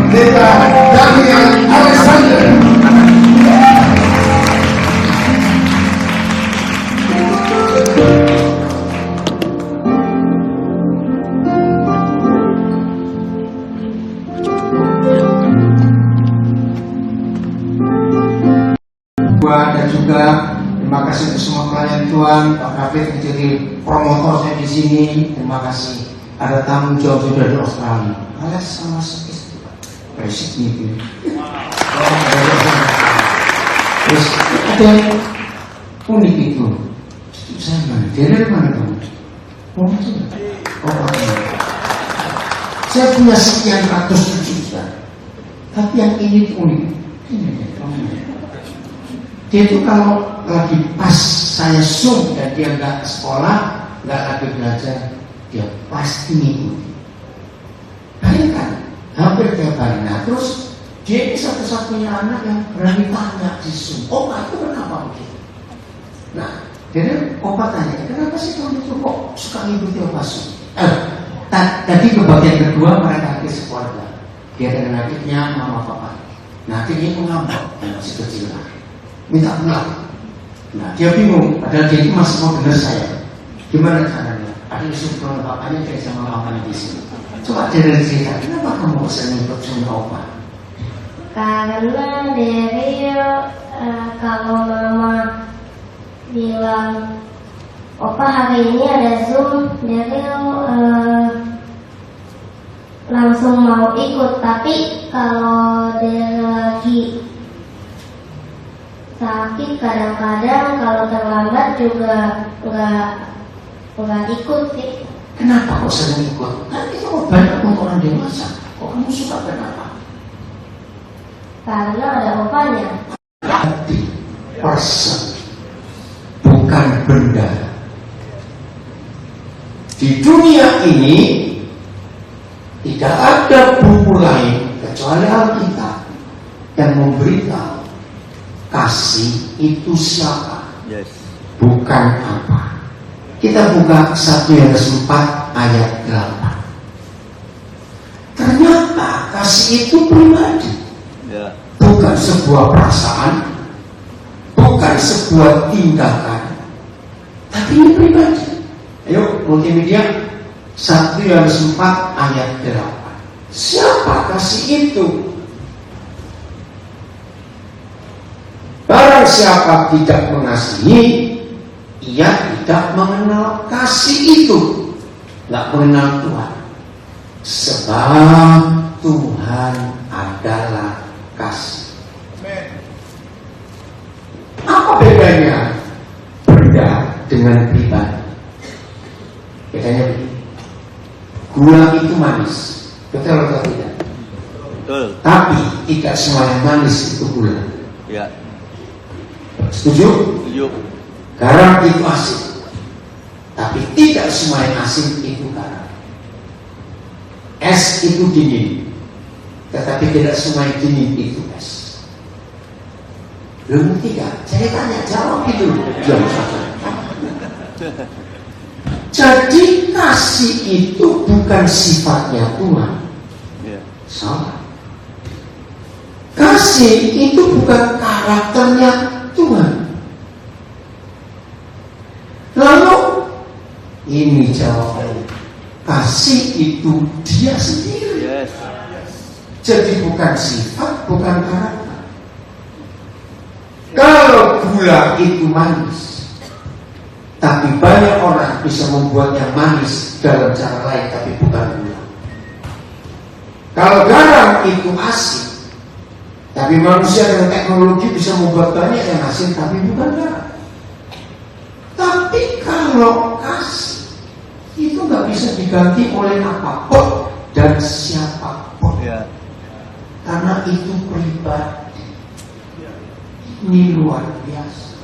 Pendeta Daniel Alexander. Dan juga terima kasih untuk semua pelayan Tuhan, Pak David menjadi promotor saya di sini. Terima kasih. Ada tamu jauh sudah dari Australia. Alas sama sekis, berisik gitu. Terus ada yang unik itu. Saya mana? Dari mana kamu? Oh itu. Oh ini. Saya punya sekian ratus cucu, tapi yang ini unik. Ini. Dia itu kalau lagi pas saya zoom dan dia nggak sekolah, nggak lagi belajar, dia pasti ngikuti. Bayangkan, hampir tiap hari. Nah terus dia ini satu-satunya anak yang berani tanya di zoom, Opa itu kenapa begitu? Nah, jadi Opa tanya, kenapa sih kamu itu kok suka ngikuti Opa zoom? Tadi ke bagian kedua mereka ke sekeluarga. Dia dengan adiknya, mama papa. Nah adiknya itu ngambek, yang masih kecil lah. Minta pulang. Nah dia bingung, padahal dia itu masih mau dengar saya. Gimana caranya? Ada disuruh pulang bapaknya dari sama mamanya di sini. Coba dia dari cerita, kenapa kamu bisa ngikut sama Opa? Karena dari kalau mama bilang Opa hari ini ada Zoom, dari langsung mau ikut. Tapi kalau dia lagi sakit kadang-kadang kalau terlambat juga nggak ikut sih. Kenapa kok sering ikut? Kan itu banyak untuk orang dewasa. Kok kamu suka kenapa? Karena ada opanya. Hati, person, bukan benda. Di dunia ini tidak ada buku lain kecuali Alkitab yang memberitahu kasih itu siapa? Yes. Bukan apa. Kita buka 1 Yohanes 4 ayat 8. Ternyata kasih itu pribadi. Yeah. Bukan sebuah perasaan, bukan sebuah tindakan, tapi ini pribadi. Ayo multimedia 1 Yohanes 4 ayat 8. Siapa kasih itu? Barang siapa tidak mengasihi, ia tidak mengenal kasih itu, tidak mengenal Tuhan. Sebab Tuhan adalah kasih. Apa bedanya benda dengan pribadi? Bedanya begini. Gula itu manis, betul atau tidak? Betul. Tapi tidak semua yang manis itu gula. Ya. Setuju? Setuju. Garam itu asin, tapi tidak semua yang asin itu garam. Es itu dingin, tetapi tidak semua yang dingin itu es. Belum tiga, saya tanya jawab itu. Jawab saja. Jadi kasih itu bukan sifatnya Tuhan. Salah. Kasih itu bukan karakternya Tuhan. Lalu ini jawabannya. Kasih itu dia sendiri. Yes. Jadi bukan sifat, bukan karakter. Kalau gula itu manis, tapi banyak orang bisa membuat yang manis dalam cara lain, tapi bukan gula. Kalau garam itu asin, tapi manusia dengan teknologi bisa membuat banyak yang asin, tapi bukan garam. Tapi kalau kasih itu nggak bisa diganti oleh apapun dan siapapun, ya. Karena itu pribadi. Ini luar biasa.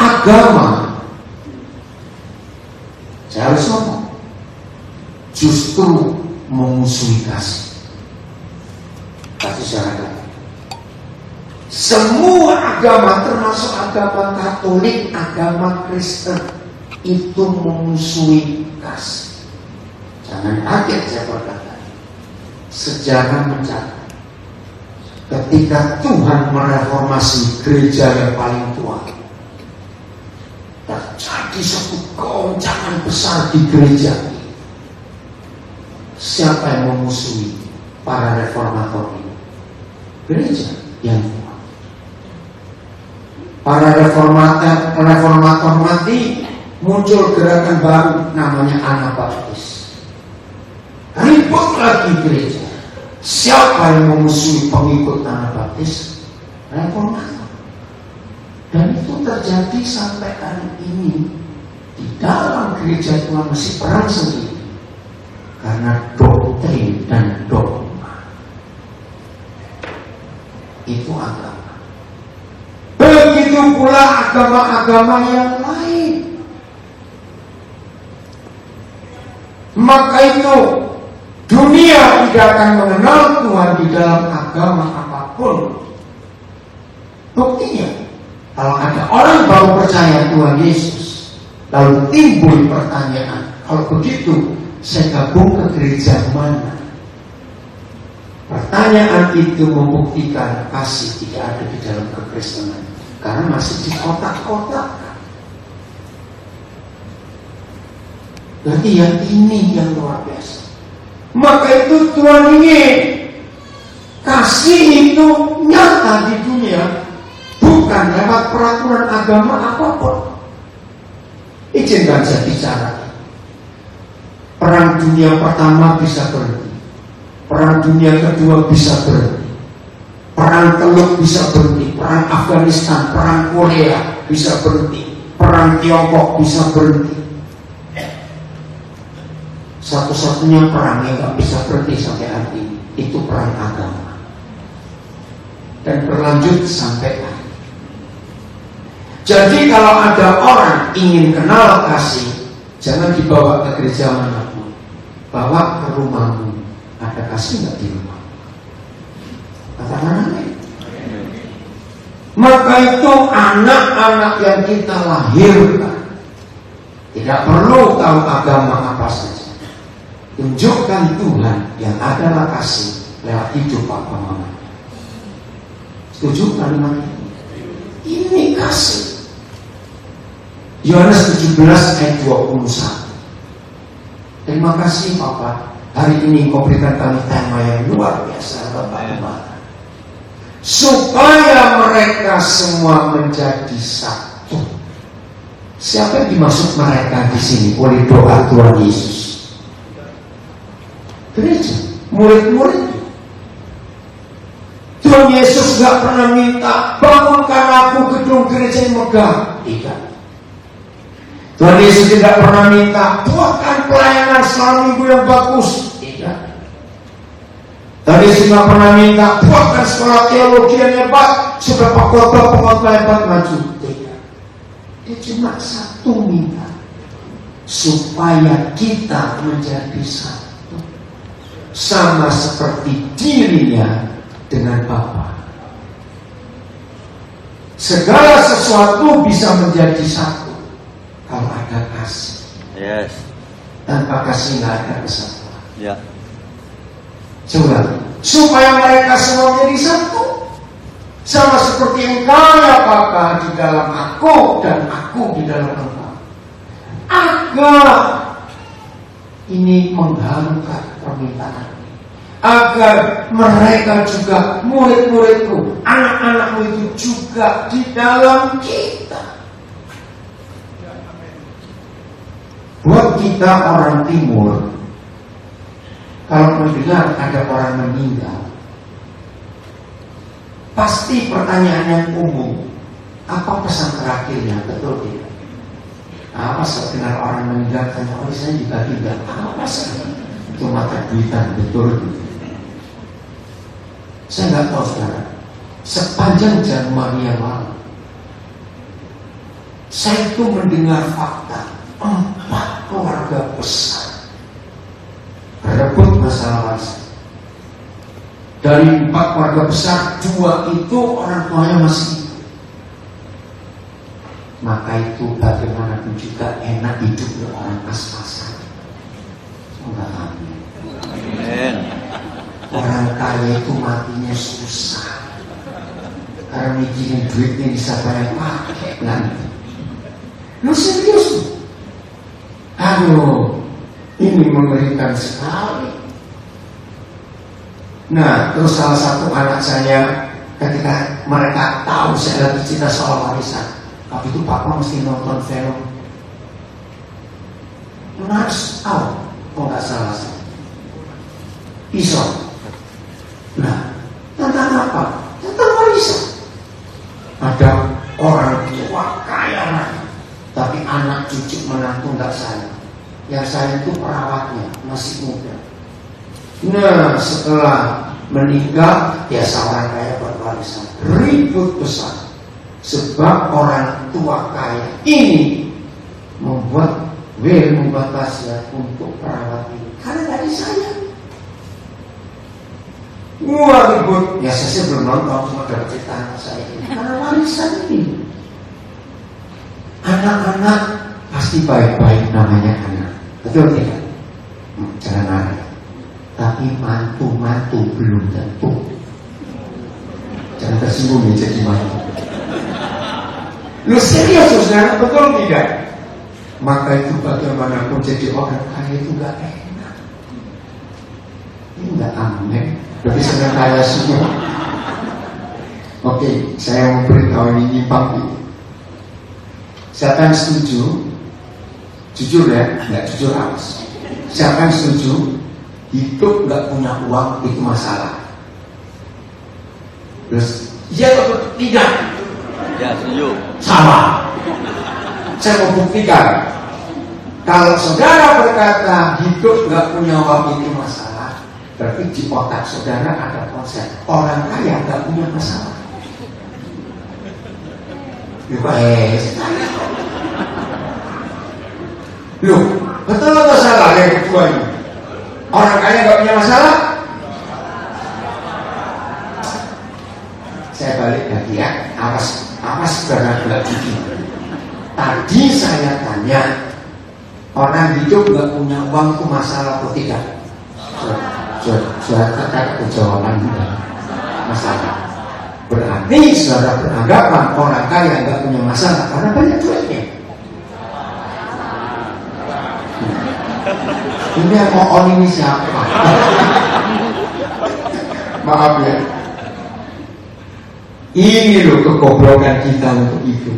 Agama, saya harus ngomong, justru memusuhi kasih. Kasih syariat. Semua agama termasuk agama Katolik, agama Kristen itu memusuhi kasih. Jangan kaget saya berkata. Sejarah mencatat ketika Tuhan mereformasi gereja yang paling tua, terjadi satu goncangan besar di gereja. Siapa yang memusuhi para reformator ini? Gereja yang tua. Para reformator mati, muncul gerakan baru namanya Anabaptis. Ribut lagi gereja. Siapa yang memusuhi pengikut Anabaptis? Reformator. Dan itu terjadi sampai hari ini. Di dalam gereja Tuhan masih perang sendiri karena doktrin dan dogma. Itu agama. Begitu pula agama-agama yang lain. Maka itu dunia tidak akan mengenal Tuhan di dalam agama apapun. Buktinya, kalau ada orang baru percaya Tuhan Yesus, lalu timbul pertanyaan, kalau begitu saya gabung ke gereja mana? Pertanyaan itu membuktikan kasih tidak ada di dalam kekristenan, karena masih di kotak-kotak. Berarti yang ini yang luar biasa. Maka itu Tuhan ingin kasih itu nyata di dunia, bukan lewat peraturan agama apapun. Izinkan saya bicara. Perang dunia pertama bisa berhenti, perang dunia kedua bisa berhenti, perang Teluk bisa berhenti, perang Afghanistan, perang Korea bisa berhenti, perang Tiongkok bisa berhenti. Satu-satunya perang yang gak bisa berhenti sampai hari ini itu perang agama, dan berlanjut sampai hari. Jadi kalau ada orang ingin kenal kasih, jangan dibawa ke gereja manapun, bawa ke rumahmu. Ada kasih nggak di rumah? Katakan amin. Maka itu anak-anak yang kita lahirkan tidak perlu tahu agama apa saja. Tunjukkan Tuhan yang adalah kasih lewat hidup Papa Mama. Setuju kalimat ini? Ini kasih. Yohanes 17 ayat 21. Terima kasih Papa, hari ini kau berikan kami tema yang luar biasa, Bapak. Supaya mereka semua menjadi satu. Siapa yang dimaksud mereka di sini oleh doa Tuhan Yesus? Gereja, murid-murid. Tuhan Yesus gak pernah minta bangunkan aku gedung gereja yang megah. Tidak. Tuhan Yesus tidak pernah minta buatkan pelayanan selama minggu yang bagus. Tidak. Tuhan Yesus tidak pernah minta buatkan sekolah teologi yang hebat supaya pengkhotbah hebat maju. Tidak. Dia cuma satu minta, supaya kita menjadi satu, sama seperti dirinya dengan Bapa. Segala sesuatu bisa menjadi satu kalau ada kasih. Yes. Tanpa kasih nggak ada kesatuan. Ya. Coba, supaya mereka semua menjadi satu, sama seperti engkau ya Bapa di dalam aku dan aku di dalam engkau. Agar ini mengharumkan permintaan, agar mereka juga murid-muridku, anak-anakmu itu juga di dalam kita. Buat kita orang timur, kalau mendengar ada orang meninggal, pasti pertanyaan yang umum, apa pesan terakhirnya? Betul tidak? Apa sebenarnya orang meninggal tanya, oh saya juga tidak. Apa sih? Itu mata duitan, betul. Saya nggak tahu saudara. Sepanjang Januari yang lalu, saya itu mendengar fakta 4 keluarga besar berebut masalah warisan. Dari 4 keluarga besar, 2 itu orang tuanya masih hidup. Maka itu bagaimanapun juga enak hidupnya orang pas-pasan. enggak amin. Amin. Orang kaya itu matinya susah. Karena mikirin duitnya bisa banyak pakai nanti. Lu serius? Aduh, ini mengerikan sekali. Nah, terus salah satu anak saya ketika mereka tahu saya lagi cerita soal warisan, tapi itu papa mesti nonton film Knives Out, kalau nggak salah saya. Pisau. Nah, tentang apa? Tentang warisan. Ada orang tua kaya raya, tapi anak cucu menantu nggak sayang. Yang sayang itu perawatnya, masih muda. Nah, setelah meninggal, ya seorang kaya berwarisan. Ribut besar. Sebab orang tua kaya ini membuat wasiat untuk perawat ini. Karena nggak disayang. Wah ribut. Ya saya belum nonton, cuma dapat cerita anak saya ini. Karena warisan ini. Anak-anak pasti baik-baik namanya anak. Betul tidak? Jangan marah. Tapi mantu-mantu belum tentu. Jangan tersinggung ya jadi mantu. Lu serius saudara, betul tidak? Maka itu bagaimanapun jadi orang kaya itu gak enak. Ini gak amin. Lebih senang kaya semua. Oke, saya mau beritahu ini nyimpang ini. Siapa yang setuju? Jujur ya, nggak jujur awas. Siapa yang setuju? Hidup nggak punya uang itu masalah. Terus, iya atau tidak? Ya, setuju. Salah. Saya mau buktikan. Kalau saudara berkata hidup nggak punya uang itu masalah, berarti di otak saudara ada konsep orang kaya nggak punya masalah. Loh, betul atau salah yang kedua ini? Orang kaya nggak punya masalah? Saya balik lagi ya, awas karena gelap gigi. Tadi saya tanya, orang hidup nggak punya uang itu masalah atau tidak? Sudah terkait jawaban masalah. Berarti saudara beranggapan orang kaya nggak punya masalah karena banyak duitnya. Ini yang on ini siapa? Maaf ya. Ini loh kegoblokan kita untuk itu.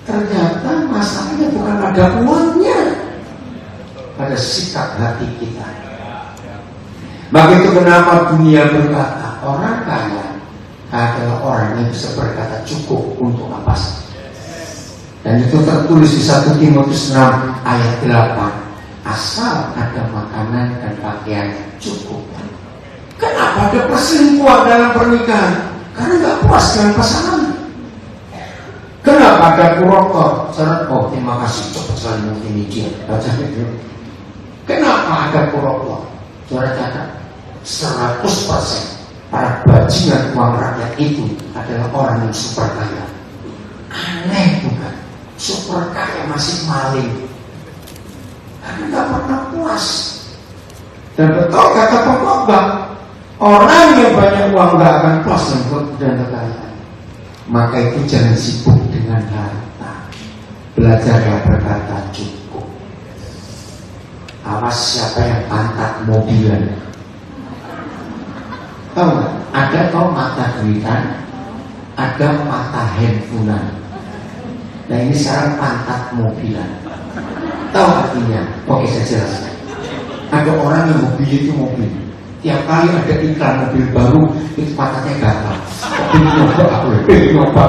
Ternyata masalahnya bukan ada uangnya, pada sikap hati kita. Maka itu kenapa dunia berkata orang kaya adalah orang yang bisa berkata cukup untuk apa saja. Dan itu tertulis di 1 Timotius 6 ayat 8. Asal ada makanan dan pakaian cukup. Kenapa ada perselingkuhan dalam pernikahan? Karena nggak puas dengan pasangan. Kenapa ada kurokor? Oh terima kasih cepat saling ini dia. Baca itu. Kenapa ada kurokor? Saudara catat 100% para bajingan uang rakyat itu adalah orang yang super kaya. Aneh bukan? Super kaya masih maling. Karena nggak pernah puas. Dan betul kata pengkhotbah, orang yang banyak uang nggak akan puas dan kekayaan. Maka itu jangan sibuk dengan harta. Belajar yang berkata cukup. Awas siapa yang pantat mobilan. Tahu nggak? Ada kau mata duitan, ada mata handphonean. Nah ini sekarang pantat mobilan. Tahu artinya? Oke saya jelaskan. Ada orang yang mobilnya itu mobil. Tiap kali ada iklan mobil baru itu pantatnya gatal. Ini nyoba aku nyoba.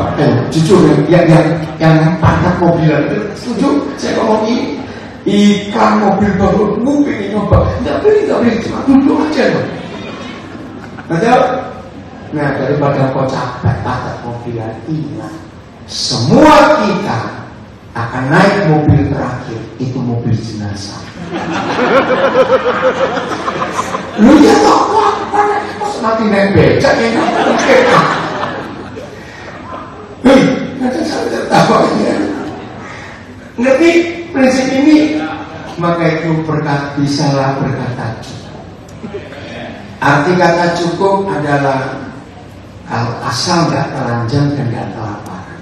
Jujur yang pantat mobilan itu setuju? Saya ngomong ini iklan mobil baru pengen nyoba. Nggak beli, cuma duduk aja loh. Betul? Nah daripada kau capek pantat mobilan ingat, semua kita akan naik mobil terakhir, itu mobil jenazah. Lu ya kok semakin naik becak ya nanti saya tertawa ya. Ngerti prinsip ini? Maka itu bisalah berkata cukup. Arti kata cukup adalah kalau asal nggak telanjang dan nggak kelaparan.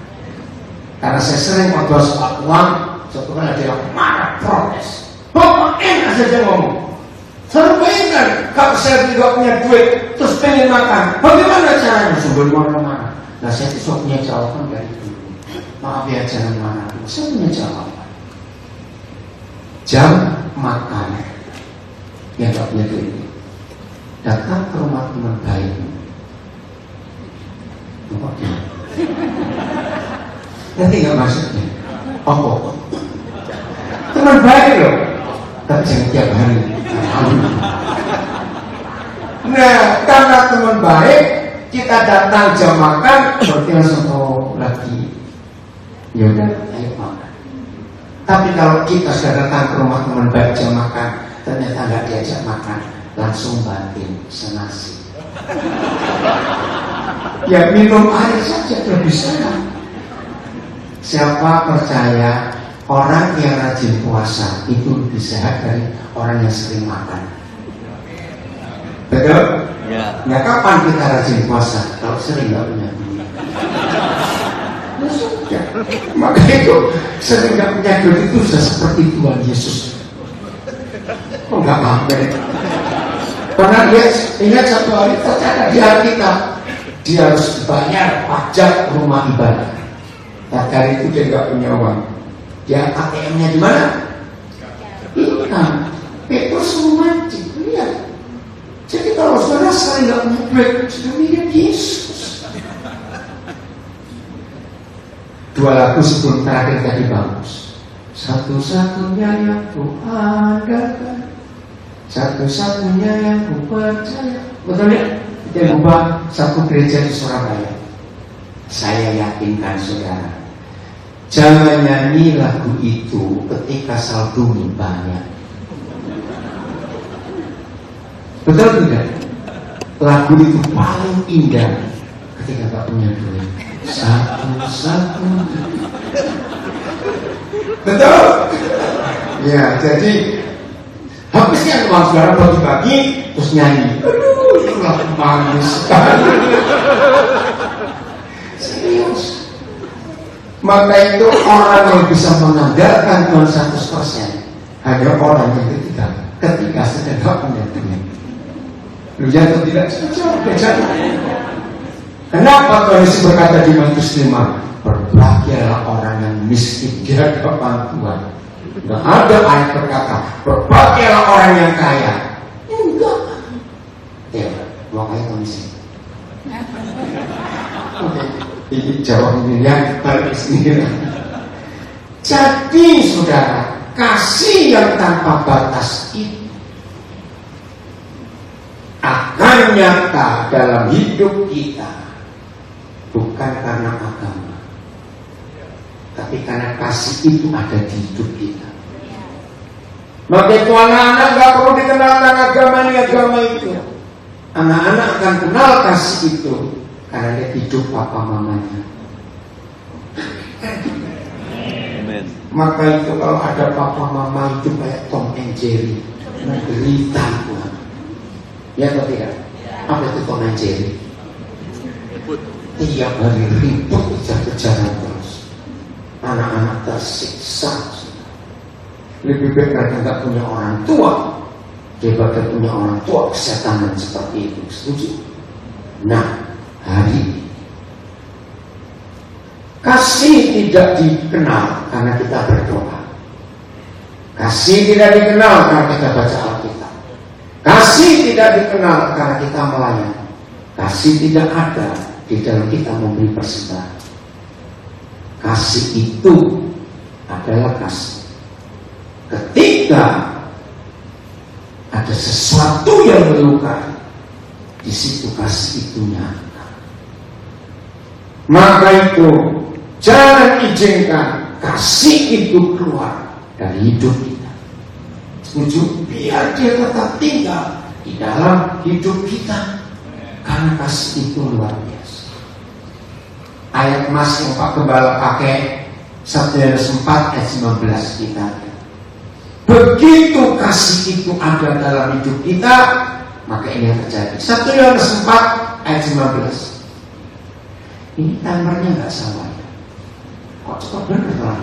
Karena saya sering ngobrol soal uang, suatu kali dia marah protes. Bapak enak saja ngomong. Saya bayangkan kalau saya tidak punya duit terus pengen makan, bagaimana caranya? Sumber mana-mana. Nah saya besok punya jawaban dari dulu. Maaf ya jangan mana. Saya punya jawaban. Jam makan yang nggak punya duit. Datang ke rumah teman baikmu. Nanti nggak maksudnya. Oh, teman baik loh. Tapi jangan tiap hari. Nah, karena teman baik, kita datang jam makan, berarti langsung lagi. Ya udah, ayo makan. Tapi kalau kita sudah datang ke rumah teman baik jam makan, ternyata nggak diajak makan, langsung banting senasi. Ya minum air saja sudah bisa. Siapa percaya orang yang rajin puasa itu lebih sehat dari orang yang sering makan? Betul? Ya. Nah kapan kita rajin puasa? Kalau sering nggak punya duit. Ya sudah. Maka itu sering nggak punya duit itu sudah seperti Tuhan Yesus. Kok nggak makan? Karena dia ingat satu hari tercatat di Alkitab dia harus bayar pajak rumah ibadah. Nah dari itu dia nggak punya uang. Dia ATM-nya di mana? Ikan. Petrus mati. Lihat. Jadi kalau saudara sekali nggak punya duit, sudah mirip Yesus. 2 lagu sebelum terakhir tadi bagus. Satu-satunya yang ku andalkan, satu-satunya yang ku percaya. Betul ya? Dia ubah satu gereja di Surabaya. Saya yakinkan saudara, jangan nyanyi lagu itu ketika saldomu banyak. Betul tidak? Lagu itu paling indah ketika tak punya duit. Satu-satu. Betul? Ya, jadi habisnya uang saudara bagi-bagi terus nyanyi. Aduh, itu lagu manis sekali. Serius. Maka itu orang yang bisa mengandalkan Tuhan 100% hanya orang yang ketika sedang tak punya duit. Lu ya atau tidak? Jangan. Kenapa Tuhan Yesus berkata di Matius 5, berbahagialah orang yang miskin di hadapan Tuhan. Tidak ada ayat berkata berbahagialah orang yang kaya. Enggak. Ya, mau kaya atau miskin? Oke, ini jawabnya yang balik sendiri. Jadi saudara, kasih yang tanpa batas itu akan nyata dalam hidup kita, bukan karena agama, tapi karena kasih itu ada di hidup kita. Maka itu anak-anak gak perlu dikenalkan agama ini agama itu. Anak-anak akan kenal kasih itu karena dia hidup papa mamanya. Amen. Maka itu kalau ada papa mama itu kayak Tom and Jerry, menderita Tuhan. Ya atau tidak? Apa itu Tom and Jerry? Tiap hari ribut kejar-kejaran terus. Anak-anak tersiksa. Lebih baik mereka nggak punya orang tua daripada punya orang tua kesetanan seperti itu. Setuju? Nah, hari ini kasih tidak dikenal karena kita berdoa. Kasih tidak dikenal karena kita baca Alkitab. Kasih tidak dikenal karena kita melayani. Kasih tidak ada di dalam kita memberi persembahan. Kasih itu adalah kasih ketika ada sesuatu yang melukai, di situ kasih itu nyata. Maka itu jangan izinkan kasih itu keluar dari hidup kita. Setuju? Biar dia tetap tinggal di dalam hidup kita, karena kasih itu luar biasa. Ayat emas yang Pak Gembala pakai 1 Yohanes 4 ayat 19 kita. Begitu kasih itu ada dalam hidup kita, maka ini yang terjadi. 1 Yohanes 4 ayat 19. Ini timernya nggak sama ya. Kok cepat bener kan?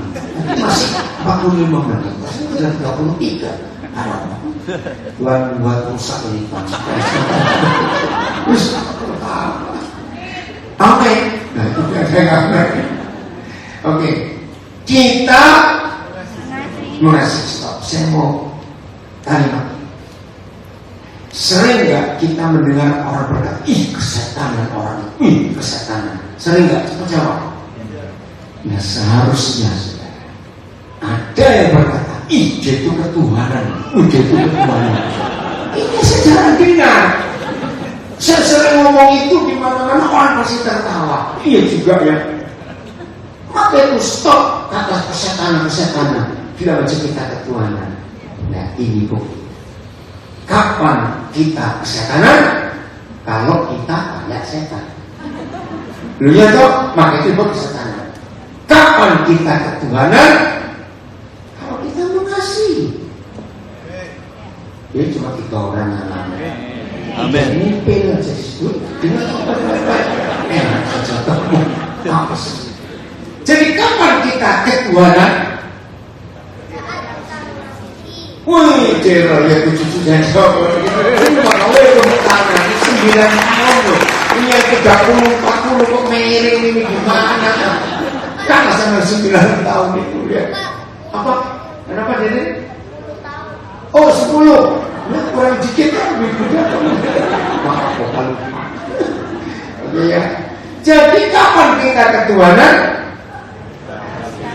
Masih 45 menit, masih sudah 33. Tuhan buat rusak ini. Terus oke, nah itu ada. Oke, kita mengasihi. Stop. Saya mau kalimat. Sering nggak kita mendengar orang berkata, ih kesetanan orang itu, ih kesetanan. Sering nggak? Cepat jawab. Ya seharusnya saudara, ada yang berkata, ih dia itu ketuhanan, dia itu ketuhanan. Ini secara dengar. Saya sering ngomong itu di mana-mana orang pasti tertawa. Iya juga ya. Maka itu stop kata kesetanan. Bila baca kita ketuhanan. Nah ini bukti. Kapan kita kesetanan? Kalau kita kayak setan. Lu ya toh, maka itu kesetanan. Kapan kita ketuhanan? Kalau kita mengasihi. Dia cuma 3 orang yang lama. Amin. Ini pil aja disebut. Enak saja ketemu. Apa sih? Jadi kapan kita ketuhanan? Wih, Jero, ya cucu saya jawab. Ini bakal tangan 9 tahun loh. Ini yang 30-40 kok miring ini gimana? Kan sama 9 tahun itu ya. Apa? Kenapa Dede? Oh 10. Nah, kurang dikit kan berikutnya. Maaf kok kalau. Oke ya. Jadi kapan kita ketuhanan?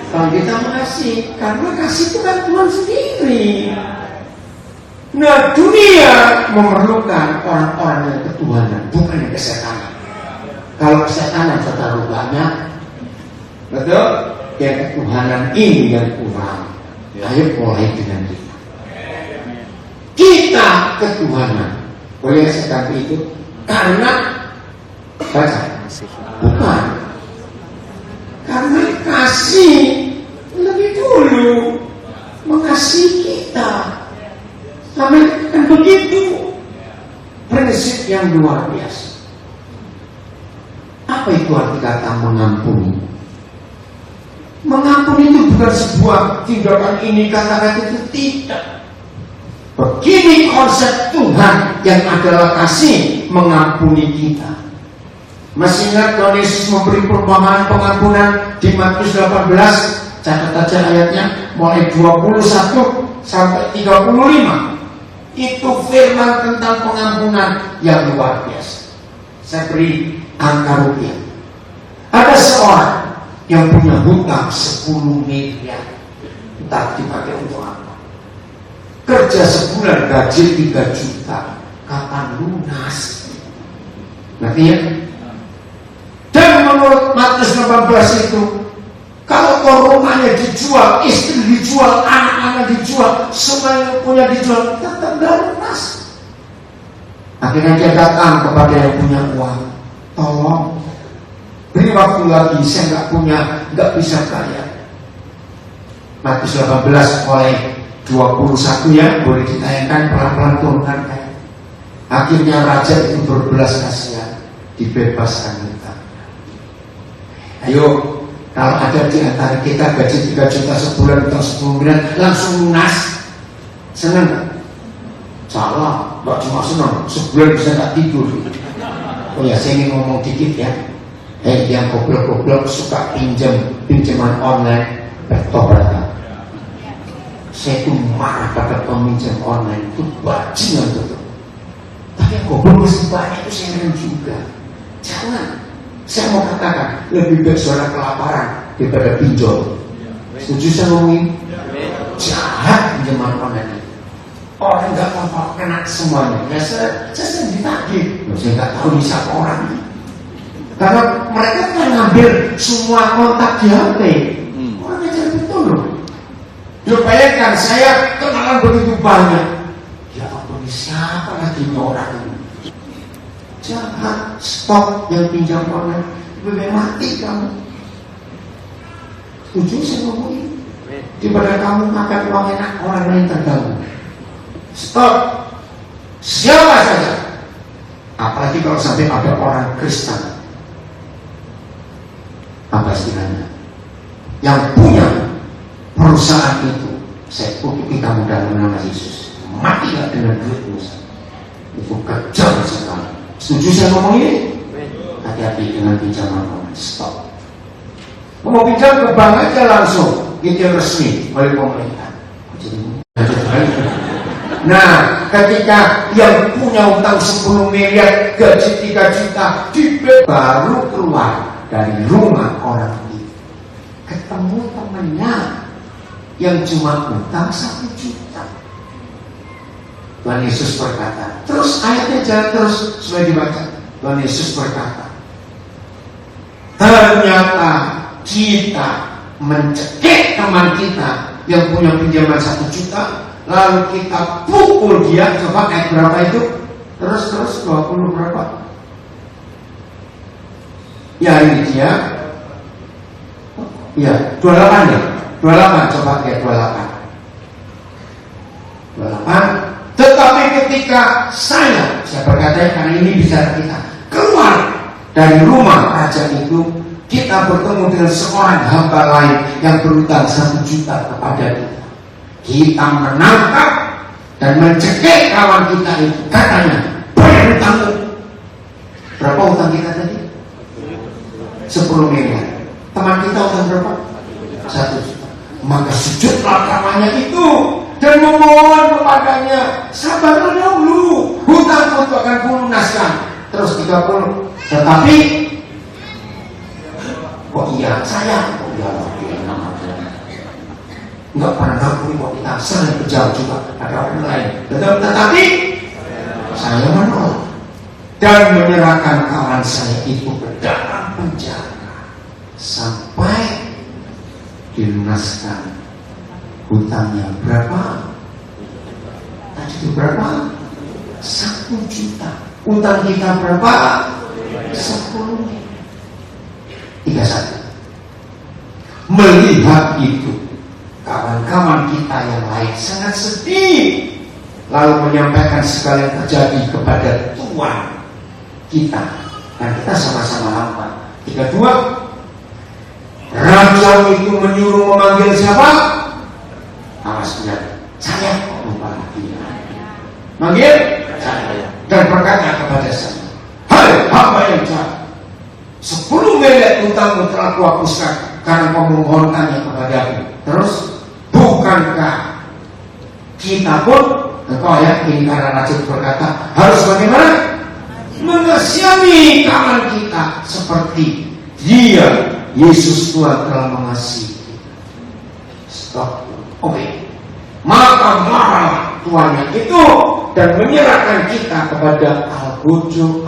Kalau kita mengasihi, karena kasih itu kan Tuhan sendiri. Nah dunia memerlukan orang-orang yang ketuhanan, bukan yang kesetanan. Kalau kesetanan terlalu banyak, betul? Yang ketuhanan ini yang kurang. Ayo mulai dengan kita. Kita ketuhanan. Boleh saya ganti itu? Karena baca, bukan. Karena kasih lebih dulu mengasihi kita. Amin. Kan begitu prinsip yang luar biasa. Apa itu arti kata mengampuni? Mengampuni itu bukan sebuah tindakan ini kata-kata itu, tidak. Begini konsep Tuhan yang adalah kasih mengampuni kita. Masih ingat Tuhan Yesus memberi perumpamaan pengampunan di Matius 18, catat aja ayatnya, mulai 21 sampai 35. Itu firman tentang pengampunan yang luar biasa. Saya beri angka rupiah. Ada seorang yang punya hutang 10 miliar. Entah dipakai untuk apa. Kerja sebulan gaji 3 juta. Kapan lunas? Ngerti ya? Dan menurut Matius 18 itu, kalau rumahnya dijual, istri dijual, anak-anak dijual, semua yang punya dijual, tetap gak lunas. Akhirnya dia datang kepada yang punya uang, tolong beri waktu lagi, saya nggak bisa bayar. Matius 18 oleh 21 ya, boleh ditayangkan pelan-pelan turunkan kayak. Akhirnya raja itu berbelas kasihan, dibebaskan hutang. Ayo, kalau ada di antara kita gaji 3 juta sebulan atau 10 miliar langsung lunas, senang gak? Salah, gak cuma senang, sebulan bisa gak tidur. Oh ya, saya ingin ngomong dikit ya. Yang goblok-goblok suka pinjaman online, bertobat. Saya itu marah pada peminjam online itu bajingan betul. Tapi yang goblok masih banyak itu saya ingin juga. Jangan. Saya mau katakan, lebih baik saudara kelaparan daripada pinjol. Setuju saya ngomongin? Jahat pinjaman online itu. Orang nggak apa-apa kena semuanya. Ya saya sering ditagih. Saya nggak tahu di siapa orang ini. Karena mereka kan ngambil semua kontak di HP. Orang ajar betul loh. Ya bayangkan saya kenalan begitu banyak. Ya ampun, siapa lagi orang ini? Jangan stop yang pinjam online. Lebih mati kamu. Setuju saya ngomongin? daripada kamu makan uang enak orang lain terganggu. Stop. Siapa saja, apalagi kalau sampai ada orang Kristen, apa istilahnya, yang punya perusahaan itu, saya kutuki kamu dalam nama Yesus. Matilah dengan duitmu. Itu kejam sekali. Setuju saya ngomong ini? Hati-hati dengan pinjaman orang. Stop. Mau pinjam ke bank aja langsung, itu resmi oleh pemerintah. Nah, ketika yang punya utang 10 miliar, gaji 3 juta, baru keluar dari rumah orang itu, ketemu temennya yang cuma utang 1 juta. Tuhan Yesus berkata, terus ayatnya jangan terus supaya dibaca. Tuhan Yesus berkata, ternyata kita mencekik teman kita yang punya pinjaman 1 juta, lalu kita pukul dia. Coba ayat berapa itu? Terus 20 berapa? Ya ini dia. Ya 28 ya. 28, coba kayak 28. Tetapi ketika saya berkata karena ini bicara kita, keluar dari rumah raja itu, kita bertemu dengan seorang hamba lain yang berutang 1 juta kepada kita. Kita menangkap dan mencekik kawan kita itu. Katanya, bayar utangmu. Berapa utang kita tadi? 10 miliar. Teman kita utang berapa? 1 juta. Maka sujudlah kawannya itu dan memohon kepadanya, sabarlah dahulu, hutangmu itu akan kulunaskan. Terus 30. Tetapi kok iya saya? Oh iya lah, enggak pernah ngakui kok kita sering berjauh juga ada orang lain. Tetapi saya menolak dan menyerahkan kawan saya itu ke dalam penjara sampai dilunaskan hutangnya. Berapa? Tadi itu berapa? 1 juta. Utang kita berapa? 10 miliar. 31. Melihat itu, kawan-kawan kita yang lain sangat sedih, lalu menyampaikan segala yang terjadi kepada Tuhan kita, dan kita sama-sama hamba. 32. Raja itu menyuruh memanggil siapa? Awas benar, saya lupa lagi. Manggil saya dan berkata kepada saya, hai hamba yang jahat, 10 miliar utangmu telah kuhapuskan karena kau memohonkannya kepadaku. Terus, bukankah kita pun, engkau ya, ini karena Raja berkata, harus bagaimana? Mengasihi kawan kita seperti dia, Yesus Tuhan telah mengasihi kita. Stop. Oke. Maka marah tuannya itu dan menyerahkan kita kepada Al-Gojo.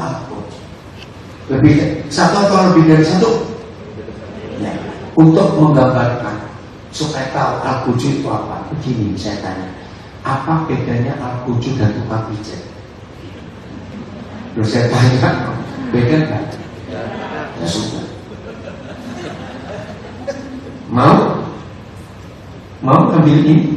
Lebih satu atau lebih dari satu ya, untuk menggambarkan supaya tahu Al-Gojo itu apa. Begini saya tanya, apa bedanya Al-Gojo dan tukang pijat? Terus saya tanya, beda nggak? Ya sudah. Mau ambil ini?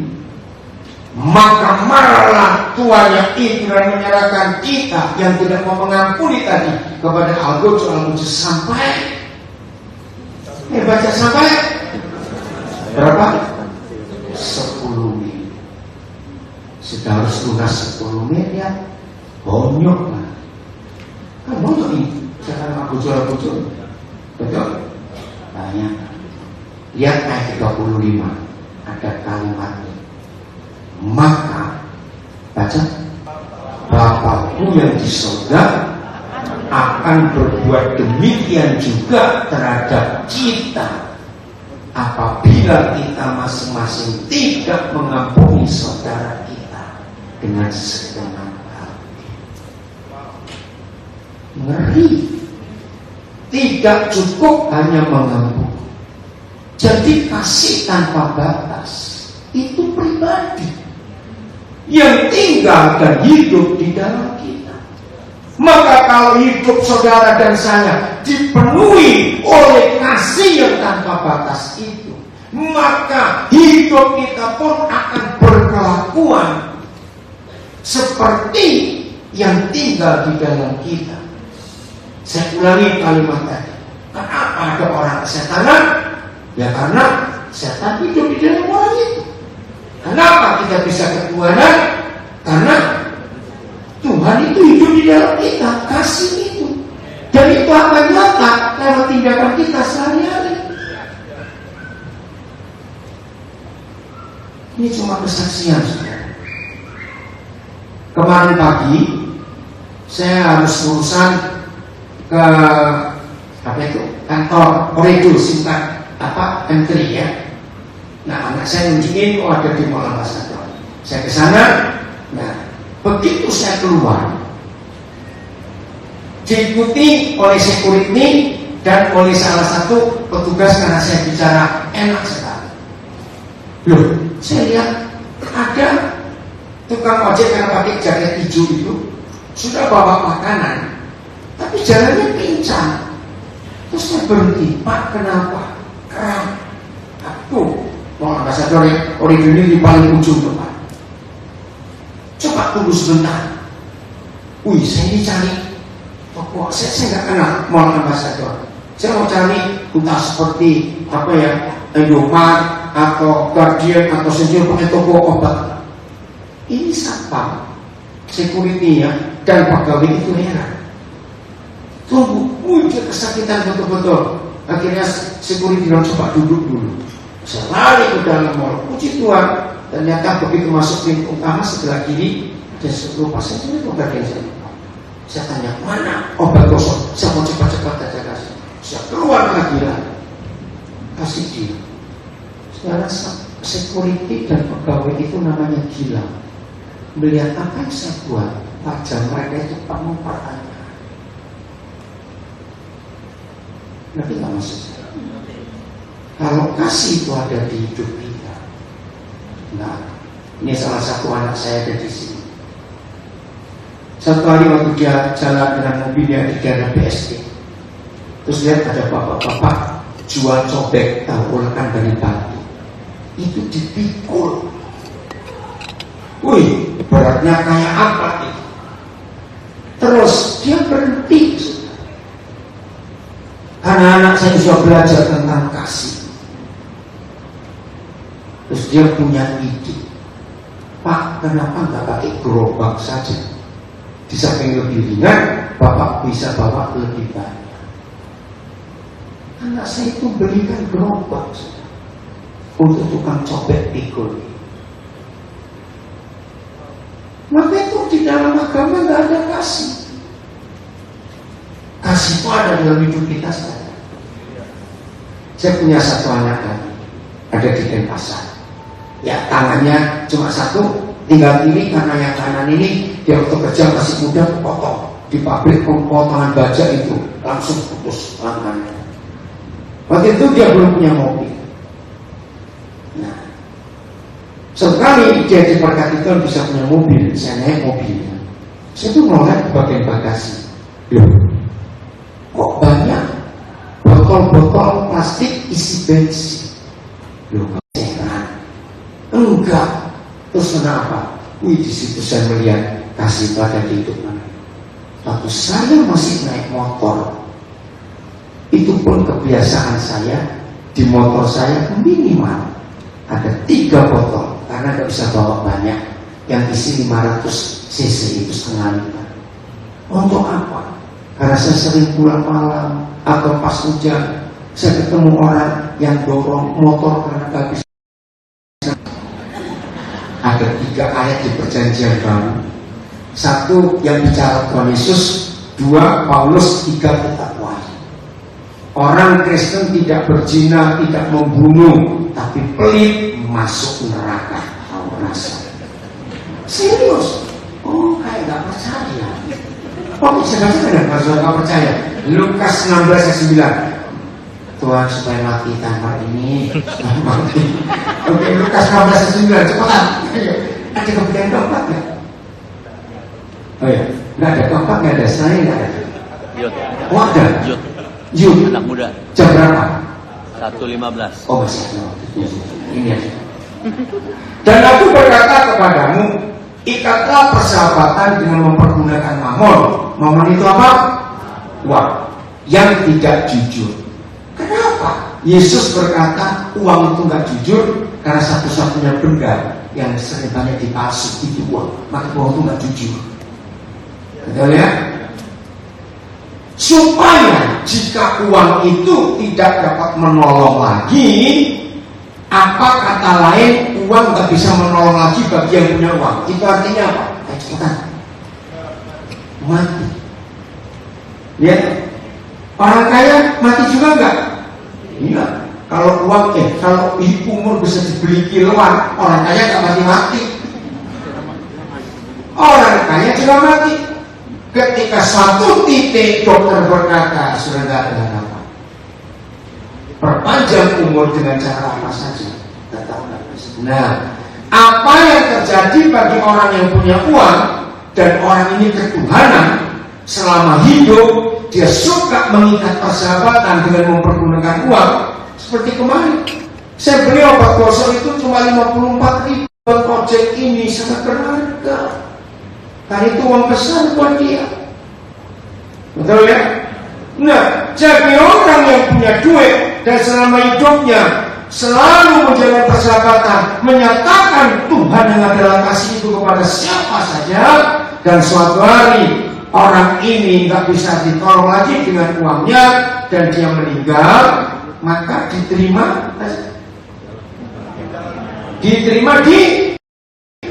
Maka marahlah tuannya itu dan menyerahkan kita yang tidak mau mengampuni tadi kepada Al-Gojo sampai baca sampai berapa? 10 miliar. Sudah harus lunas 10 miliar. Bonyok lah. Kan bonyok ini. Sekarang Al-Gojo. Betul? Banyak. Lihat ayat 35. Ada kalimatnya. Maka baca, Bapakku yang di surga akan berbuat demikian juga terhadap kita apabila kita masing-masing tidak mengampuni saudara kita dengan segenap hati. Ngeri. Tidak cukup hanya mengampuni. Jadi kasih tanpa batas itu pribadi yang tinggal dan hidup di dalam kita. Maka kalau hidup saudara dan saya dipenuhi oleh kasih yang tanpa batas itu, maka hidup kita pun akan berkelakuan seperti yang tinggal di dalam kita. Saya ulangi kalimat tadi. Kenapa ada orang kesetanan? Ya karena setan hidup di dalam orang itu. Kenapa kita bisa ketuhanan? Karena Tuhan itu hidup di dalam kita, kasih itu. Dan itu akan nyata lewat tindakan kita sehari-hari. Ini cuma kesaksian, saudara. Kemarin pagi saya harus urusan ke kantor Koredo singkat M3 ya. Nah, anak saya nunjukin ada di Mall Ambassador. Saya ke sana. Nah, begitu saya keluar, diikuti oleh security dan oleh salah satu petugas karena saya bicara enak sekali. Loh, saya lihat ada tukang ojek yang pakai jaket hijau itu sudah bawa makanan, tapi jalannya pincang. Terus saya berhenti, Pak, kenapa? Keram. Aku mau Ambassador yang original di paling ujung tuh, Pak. Coba tunggu sebentar. Wih, saya ini cari toko. Saya nggak kenal Mall Ambassador. Saya mau cari entah seperti apa ya, Indomaret atau Guardian atau sejauh pakai toko obat. Ini satpam, security ya, dan pegawai itu heran. Tunggu, dia kesakitan betul-betul. Akhirnya security bilang coba duduk dulu. Saya lari ke dalam mall, puji Tuhan. Ternyata begitu masuk pintu utama sebelah kiri, dan lupa saya ini obat yang saya lupa. Saya tanya, mana obat gosok? Saya mau cepat-cepat aja kasih. Saya keluar lagi lah, kasih dia. Sekarang security dan pegawai itu namanya gila. Melihat apa yang saya buat, wajah mereka itu penuh pertanyaan. Tapi nggak maksud. Kalau kasih itu ada di hidup kita. Nah, ini salah satu anak saya ada di sini. Satu hari waktu dia jalan dengan mobilnya di daerah BSD, terus lihat ada bapak-bapak jual cobek tahu ulekan dari batu. Itu dipikul. Wih, beratnya kayak apa itu? Terus dia berhenti. Karena anak saya sudah belajar tentang kasih. Terus dia punya ide, Pak, kenapa nggak pakai gerobak saja? Di samping lebih ringan, Bapak bisa bawa lebih banyak. Anak saya itu belikan gerobak untuk tukang cobek pikul. Maka itu di dalam agama nggak ada kasih. Kasih itu ada dalam hidup kita saja. Saya punya satu anak lagi, ada di Denpasar. Ya tangannya cuma satu, tinggal ini karena yang kanan ini dia waktu kerja masih muda potong di pabrik pemotongan baja itu langsung putus tangannya. Waktu itu dia belum punya mobil. Nah, sekali dia diperhatikan bisa punya mobil, saya naik mobilnya. Saya tuh ngeliat bagian bagasi. Loh, kok banyak botol-botol plastik isi bensin? Loh, enggak. Terus kenapa? Wih, di situ saya melihat kasih pada kehidupan. Waktu saya masih naik motor, itu pun kebiasaan saya. Di motor saya minimal ada 3 botol, karena nggak bisa bawa banyak. Yang isi 500 cc itu setengah liter. Untuk apa? Karena saya sering pulang malam atau pas hujan, saya ketemu orang yang dorong motor karena nggak bisa. Ada 3 ayat di perjanjian baru. 1 yang bicara Tuhan Yesus, 2 Paulus, 3 kitab Wahyu. Orang Kristen tidak berzina, tidak membunuh, tapi pelit masuk neraka. Tahu rasa? Serius? Oh, kayak nggak percaya. Oh, saya nggak percaya. Lukas 16 ayat 9. Tuhan supaya mati tanpa ini. Oke, Lukas 15 ayat 9, cepetan. Ada kemudian keempat nggak? Oh ya, nggak ada keempat, nggak ada saya, nggak ada. Yud. Oh ada. Yud. Yud. Anak muda. Jam berapa? 1:15. Oh masih ada waktu. Ini aja. Dan aku berkata kepadamu, ikatlah persahabatan dengan mempergunakan mamon. Mamon itu apa? Uang yang tidak jujur. Kenapa? Yesus berkata uang itu nggak jujur karena satu-satunya benda yang sering banyak dipalsu itu uang. Maka uang itu nggak jujur. Betul ya? Supaya jika uang itu tidak dapat menolong lagi, apa kata lain, uang nggak bisa menolong lagi bagi yang punya uang. Itu artinya apa? Cepetan. Mati. Ya, orang kaya mati juga enggak? Iya. Kalau uang, kalau umur bisa dibeli kiloan, orang kaya nggak mati-mati. Orang kaya juga mati. Ketika suatu titik dokter berkata, sudah nggak ada apa. Perpanjang umur dengan cara apa saja, tetap nggak bisa. Nah, apa yang terjadi bagi orang yang punya uang dan orang ini ketuhanan selama hidup, dia suka mengikat persahabatan dengan mempergunakan uang. Seperti kemarin, saya beli obat gosok itu cuma 54.000. Ojek ini sangat berharga. Karena itu uang besar buat dia. Betul ya? Nah, jadi orang yang punya duit dan selama hidupnya selalu menjalin persahabatan, menyatakan Tuhan yang adalah kasih itu kepada siapa saja, dan suatu hari orang ini nggak bisa ditolong lagi dengan uangnya dan dia meninggal, maka diterima di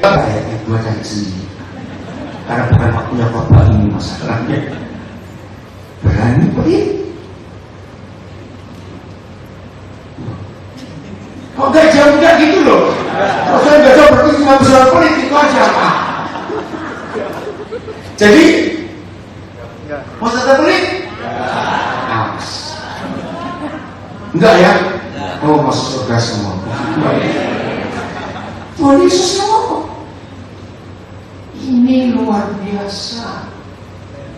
ayatnya dua cari sendiri. Karena bukan waktunya khotbah ini masalahnya. Berani pelit. Kok gak jauh gitu loh? Kalau saya gak jauh berarti cuma bisa pelit itu aja Pak. Jadi mau tetap pelit? Awas. Enggak ya? Oh masuk surga semua. Tuhan Yesus ngomong. Ini luar biasa.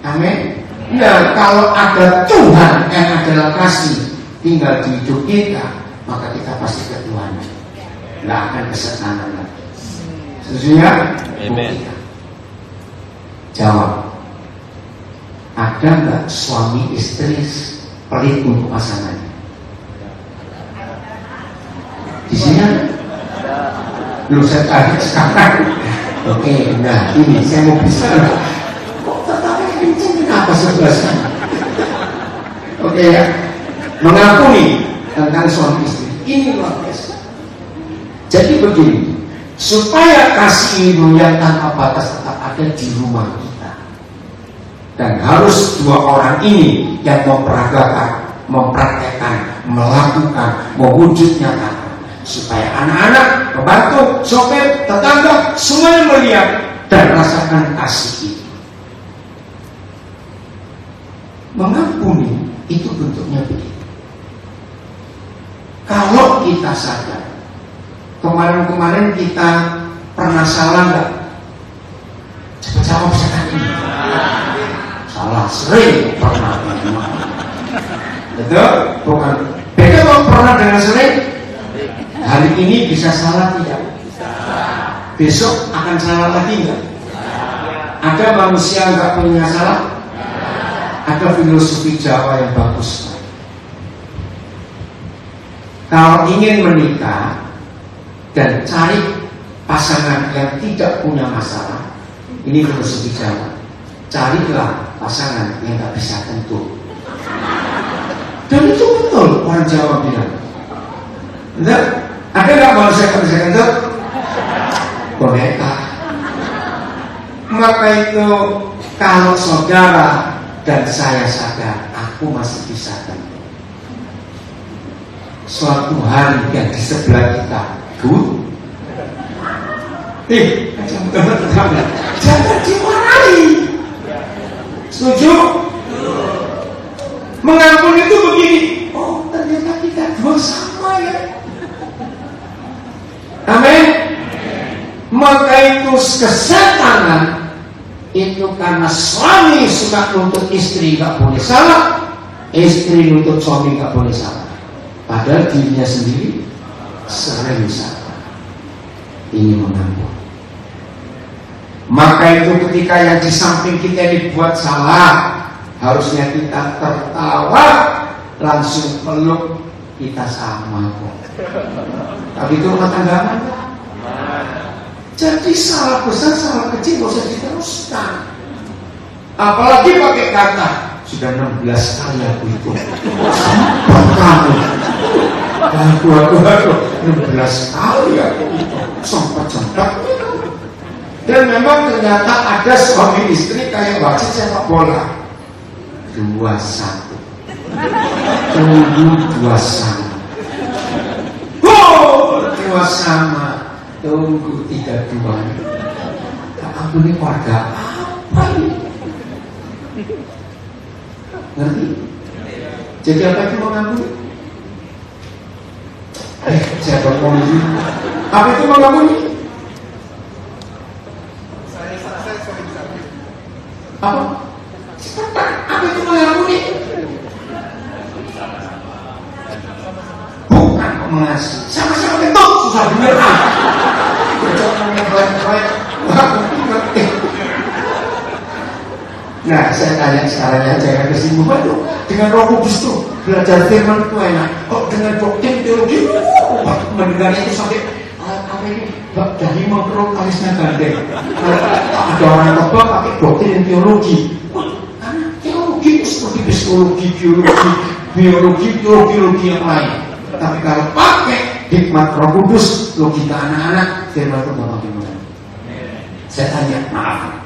Amin. Nah, kalau ada Tuhan yang adalah kasih tinggal di hidup kita, maka kita pasti ketuhanan. Nggak akan kesetanan lagi. Setuju ya? Amen. Jawab. Ada nggak suami istri pelit untuk pasangannya? Di sini ada? Belum saya tanya sekarang. Oke, nah ini saya mau bisa. Kok tetapnya kenceng kenapa sebelah sana? Oke ya, mengakui tentang suami istri ini luar biasa. Jadi begini, supaya kasih itu yang tanpa batas tetap ada di rumah kita, dan harus dua orang ini yang memperagakan, mempraktekkan, melakukan, mewujud nyata. Supaya anak-anak, pembantu, sopir, tetangga semuanya melihat dan rasakan kasih itu. Mengampuni itu bentuknya begitu. Kalau kita sadar, kemarin-kemarin kita pernah salah nggak? Cepat jawab sekali. Salah sering pernah. Betul? Bukan. Beda kalau pernah dengan sering. Hari ini bisa salah tidak? Besok akan salah lagi enggak? Ada manusia enggak punya salah? Ada filosofi Jawa yang bagus. Kalau ingin menikah dan cari pasangan yang tidak punya masalah, ini filosofi Jawa. Carilah pasangan yang enggak bisa tentu. Dan itu betul orang Jawa bilang. Betul? Ada nggak manusia yang bisa kentut? Boneka. Maka itu kalau saudara dan saya sadar, aku masih bisa kentut. Suatu hari yang di sebelah kita, jangan dimarahi. Setuju? Mengampuni itu begini. Oh ternyata kita dua sama ya. Amin. Maka itu kesetanan itu karena suami suka nuntut istri gak boleh salah, istri nuntut suami gak boleh salah. Padahal dirinya sendiri sering salah. Ini mengaku. Maka itu ketika yang di samping kita dibuat salah, harusnya kita tertawa, langsung peluk, kita sama kok. Tapi itu rumah tangga aman. Jadi salah besar, salah kecil gak usah diteruskan. Apalagi pakai kata, sudah 16 kali aku itu sempat kamu. Aduh, 16 kali aku itu sempat. Dan memang ternyata ada suami istri kayak wasit sepak bola. 2-1. Tunggu 2 sama. Gol 2 sama. Tunggu 3-2. Aku ini warga apa ini? Ngerti? Jadi apa itu mengampuni? Siapa mengampuni? Apa itu mengampuni? Apa? Apa itu mengampuni? Bukan mengasihi. Sama-sama kentut susah bener. Nah, saya tanya sekarang ya, jangan kesimpulan tuh. Dengan Roh Kudus tuh belajar firman itu enak. Kok dengan doktrin teologi, mendengarnya itu sampai apa ini? Dari mengkeruk alisnya gandeng. Ada orang tebak pakai doktrin teologi. Karena teologi itu seperti psikologi, biologi, teologi yang lain. Tapi kalau pakai hikmat Roh Kudus, logika anak-anak, firman itu bakal gimana? Saya tanya, maaf.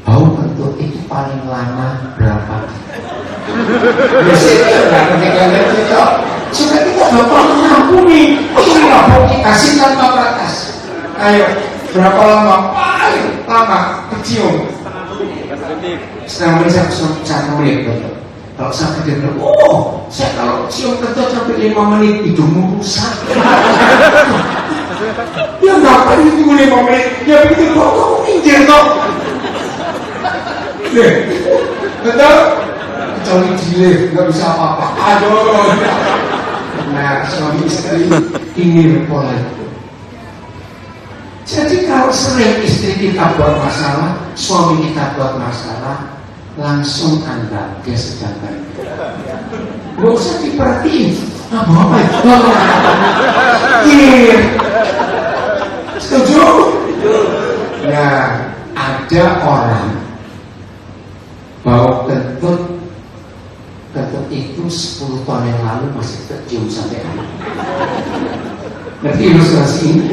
Bau kentut itu paling lama berapa? Biasanya nggak ketika kita sudah kita gampang mengampuni. Ini lapor dikasih tanpa batas. Ayo, berapa lama? Paling lama kecium. Setengah menit sampai 1 menit. Kalau sampai dia bilang, oh, saya kalau cium kentut sampai 5 menit hidungmu rusak. Ya ngapain itu 5 menit? Ya begitu kok kamu minggir toh. Betul? Kecuali jilid, nggak bisa apa-apa. Aduh. Nah, suami istri ini pola itu. Jadi kalau sering istri kita buat masalah, suami kita buat masalah, langsung anggap dia sedang baik. Nggak usah diperhatiin. Apa itu? Iya. Setuju? Nah, ada orang bahwa kentut itu 10 tahun yang lalu masih tercium sampai hari. Ngerti ilustrasi ini?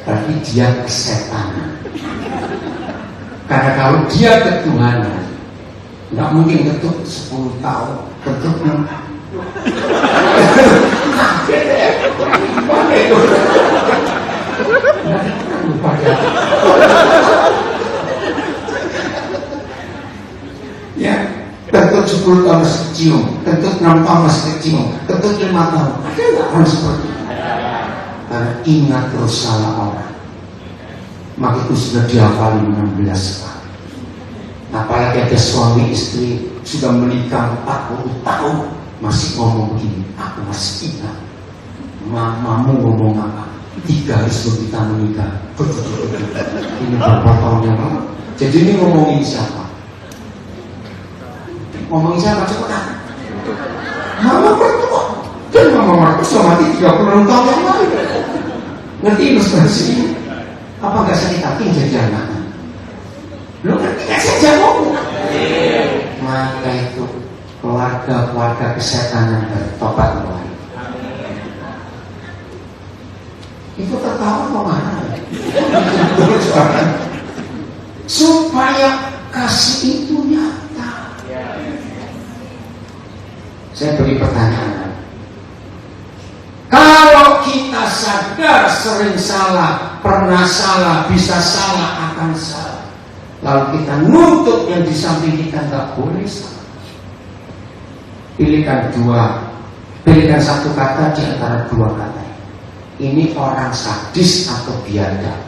Berarti dia kesetanan. Karena kalau dia ketuhanan, nggak mungkin kentut 10 tahun. Kentut gimana itu? Lupa ya. Ya, kentut 10 tahun masih kecium, kentut 6 tahun masih kecium, kentut 5 tahun. Ada nggak orang seperti itu? Karena ingat terus salah orang. Maka itu sudah dihafali 16 kali. Apalagi ada suami istri sudah menikah 40 tahun masih ngomong begini. Aku masih ingat mamamu ngomong apa 3 hari sebelum kita menikah. Ini berapa tahun yang lalu. Jadi ini ngomongin siapa? Ngomongin siapa? Cepetan. Mama mertua. Dan mama mertua sudah mati 36 tahun yang lalu. Ngerti ilustrasi ini? Apa gak sakit hati jadi anaknya? Lu ngerti gak saja ngomong? Maka itu keluarga-keluarga kesetanan bertobat mulai. Itu tertawa mau mana? Supaya kasih itu nyata. Saya beri pertanyaan. Kalau kita sadar sering salah, pernah salah, bisa salah, akan salah, lalu kita nuntut yang di samping kita nggak boleh salah. Pilihkan satu kata di antara 2 kata. Ini orang sadis atau biadab?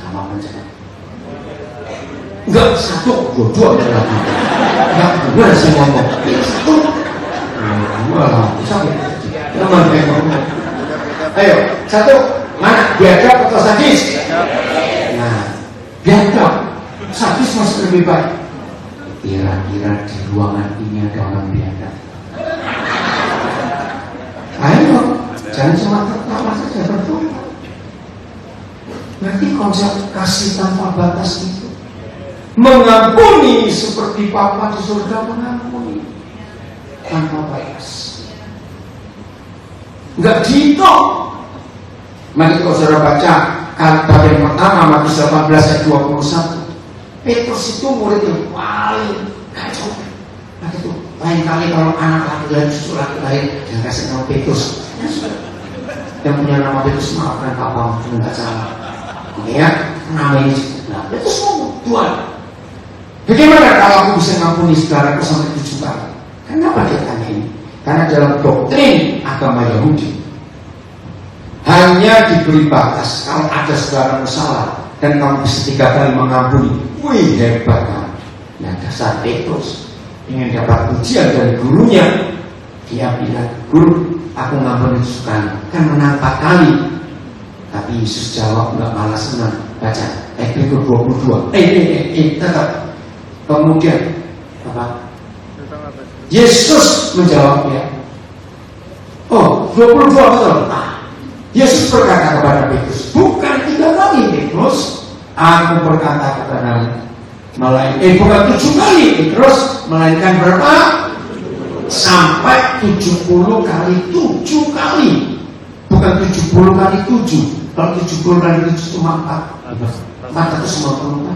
Sama menjawab. Enggak, satu, dua adalah. Enggak benar saya ngomong. Ini satu. Wah, sakit. Teman tengok. Ayo, satu, mana? Biadab atau sadis? Nah, biadab, sadis masih lebih baik. Kira-kira di ruangan ini ada orang biadab. Ayo, jangan cuma tertawa saja, berdoa. Berarti konsep kasih tanpa batas itu mengampuni seperti Bapa di surga mengampuni tanpa batas. Enggak gitu. Mari kalau saudara baca bagian pertama Matius 18 ayat 21. Petrus itu murid yang paling kacau. Nah itu lain kali kalau anak laki-laki cucu laki-laki jangan kasih nama Petrus. Yang punya nama Petrus maafkan Papa, enggak salah. Ya, nama ini. Nah, Petrus ngomong, Tuhan, bagaimana kalau aku bisa ngampuni saudaraku sampai 7 kali? Kenapa dia tanya ini? Karena dalam doktrin agama Yahudi hanya diberi batas kalau ada saudaramu salah dan kamu bisa 3 kali mengampuni. Wih, hebat kan? Nah, dasar Petrus ingin dapat ujian dari gurunya. Dia bilang, guru, aku ngampuni 7 kali, kan menang 4 kali. Tapi Yesus jawab, enggak malah senang. Baca berikut 22. Tetap. Kemudian apa? Yesus menjawabnya. Oh, 22 betul. Yesus berkata kepada Petrus, bukan 3 kali Petrus, aku berkata kepadamu, bukan 7 kali Petrus, melainkan berapa? Sampai 70 kali 7 kali. Bukan 70 kali 7. Kalau 70 kali 7 cuma 450.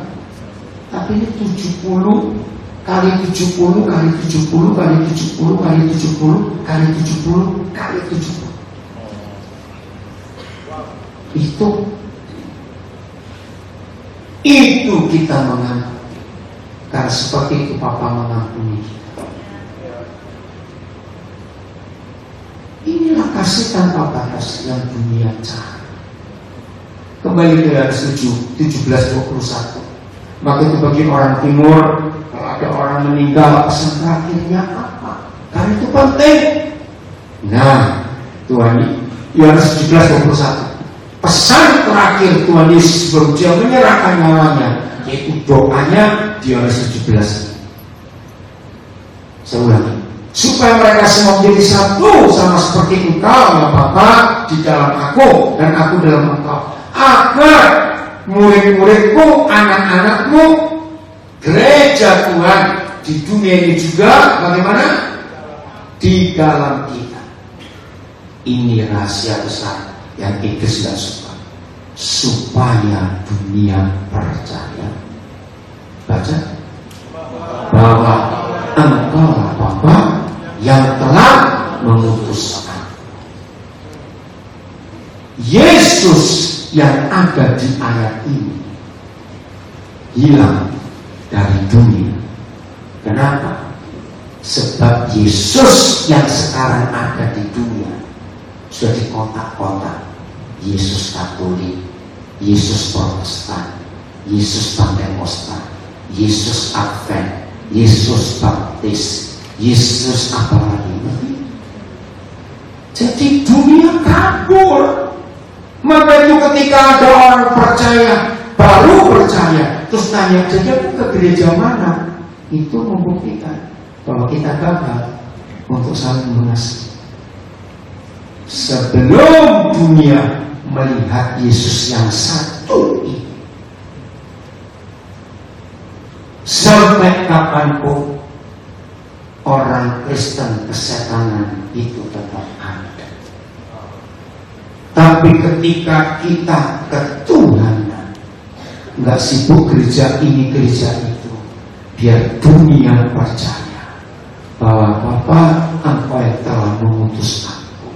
Tapi ini 70 kali 70 kali 70 kali 70 kali 70 kali 70 kali 70. Itu kita mengampuni. Karena seperti itu Papa mengampuni kita. Inilah kasih tanpa batas yang dunia cari. Kembali ke ayat 17:21. Maka itu bagi orang timur, kalau ada orang meninggal, pesan terakhirnya apa? Karena itu penting. Nah, Tuhan Yohanes 17:21. Pesan terakhir Tuhan Yesus sebelum dia menyerahkan nyawanya, yaitu doanya di Yohanes 17. Saya ulangi, supaya mereka semua menjadi satu sama seperti Engkau ya Bapa di dalam aku dan aku dalam Engkau, agar murid-muridku, anak-anakmu, gereja Tuhan di dunia ini juga bagaimana? Di dalam kita. Ini rahasia besar yang Iblis tidak suka, supaya dunia percaya. Baca, bahwa Engkaulah Bapa yang telah mengutuskan. Yesus yang ada di ayat ini hilang dari dunia. Kenapa? Sebab Yesus yang sekarang ada di dunia sudah dikontak-kontak. Yesus Katolik, Yesus Protestan, Yesus Pentekosta, Yesus Advent, Yesus Baptis, Yesus apa lagi? Jadi dunia kabur. Maka itu ketika ada orang percaya, baru percaya, terus tanya, jadi aku ke gereja mana? Itu membuktikan bahwa kita gagal untuk saling mengasihi. Sebelum dunia melihat Yesus yang satu ini, sampai kapanpun orang Kristen kesetanan itu tetap ada. Tapi ketika kita ketuhanan, nggak sibuk gereja ini gereja itu, biar dunia percaya bahwa Bapa Engkau yang telah mengutus aku.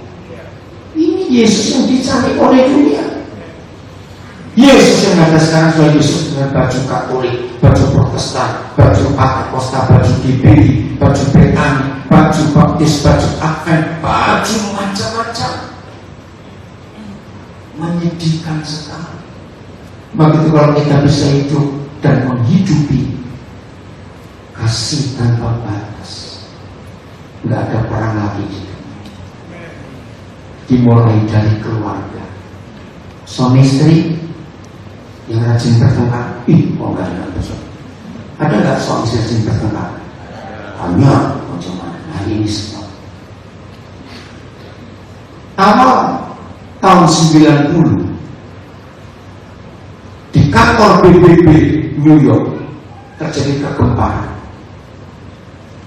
Ini Yesus yang dicari oleh dunia. Yesus yang ada sekarang sudah Yesus dengan baju Katolik, baju Protestan, baju Pentekosta, baju GBI, baju Betani, baju Baptis, baju Advent, baju macam-macam. Menyedihkan sekali. Begitu kalau kita bisa hidup dan menghidupi kasih tanpa batas, nggak ada perang lagi. Dimulai dari keluarga, suami istri yang rajin bertengkar. Enggak ada besok. Ada nggak suami istri rajin bertengkar? Hanya cuma hari ini semua. Awal tahun 90 di kantor PBB New York terjadi kegempaan.